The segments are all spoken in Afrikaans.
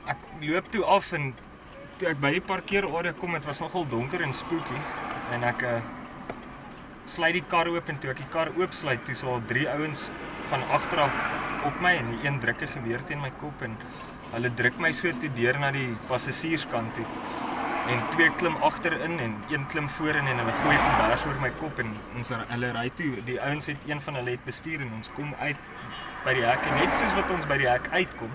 ek loop toe af en toe ek by die parkeerarea kom, het was nogal donker en spooky en ek sluit die kar oop en toe ek die kar oopsluit, toe sal 3 ouens van agteraf op my en die een druk 'n geweer teen my kop en hulle druk my so toe deur na die passasierskant toe. En 2 klim agterin en 1 klim voorin en hulle gooi kombers oor my kop en hulle ry toe. Die ouens het een van hulle het bestuur en ons kom uit by die hek en net soos wat ons by die hek uitkom,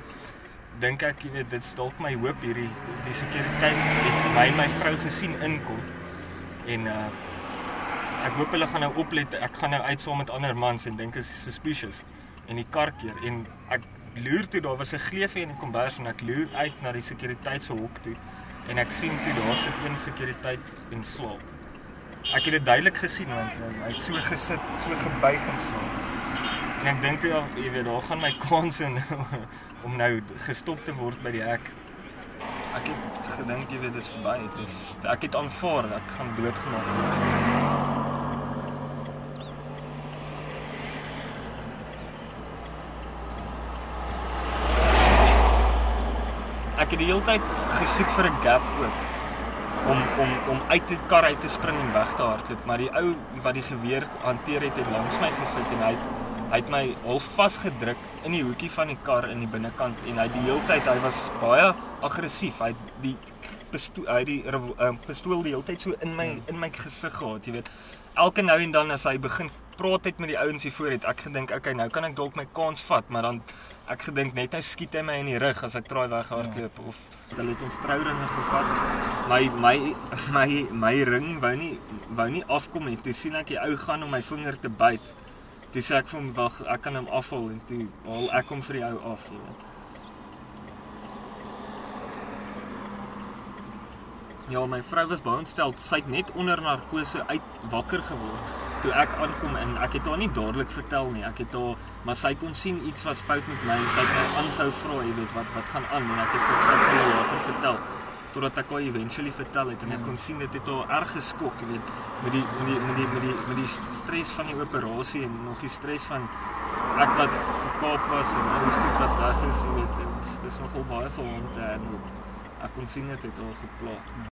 dink ek, jy weet, dit is dalk my hoop hierdie die sekuriteit het my en my vrou gesien inkom en ek hoop hulle gaan nou oplet, ek gaan nou uit saam met ander mans en dink is suspicious en die kar keer en ek loer toe, daar was 'n gleufie in die kombers en ek loer uit na die sekuriteit se hok toe en ek sien toe daar sit een sekuriteit en slaap. Ek het dit duidelik gesien want hy het so gesit, so gebuig en slaap. En ek dink ja, jy weet, daar gaan my kans in om nou gestop te word by die hek. Ek het gedink, jy weet, dis verby. Ek het aanvaar, ek gaan doodgemaak word. Ek het die hele tyd gesoek vir 'n gap ook om uit die kar uit te spring en weg te hardloop, maar die ou wat die geweer hanteer het langs my gesit en hy het my half vasgedruk in die hoekie van die kar in die binnekant en hy die hele tyd, hy was baie aggressief. Hy het die pistool die hele tyd so in my gesig gehad, jy weet. Elke nou en dan as hy begin praat het met die ouens hier voor het ek gedink, okay, nou kan ek dalk my kans vat, maar dan ek gedink net hy skiet hy my in die rug as ek draai weghardloop of hulle het ons trouringe gevat. My ring wou nie afkom nie. Toe sien ek die ou gaan om my vinger te byt. Toe sê ek vir hom, wag, ek kan hom afhaal en toe haal ek hom vir die ou af, jy weet. Ja, my vrou was baie ontstel. Sy het net onder narkose uit wakker geword toe ek aankom en ek het haar nie dadelik vertel nie. Maar sy kon sien iets was fout met my en sy het my aangehou vra, jy weet, wat gaan aan en ek het vir sy later vertel totdat ek haar eventually vertel het en ek kon sien dit het haar erg geskok, jy weet, met die stres van die operasie en nog die stres van ek wat gekaap was en alles goed wat weg is, jy weet, dit is nogal baie vir hom en ek kon sien dit het haar gepla.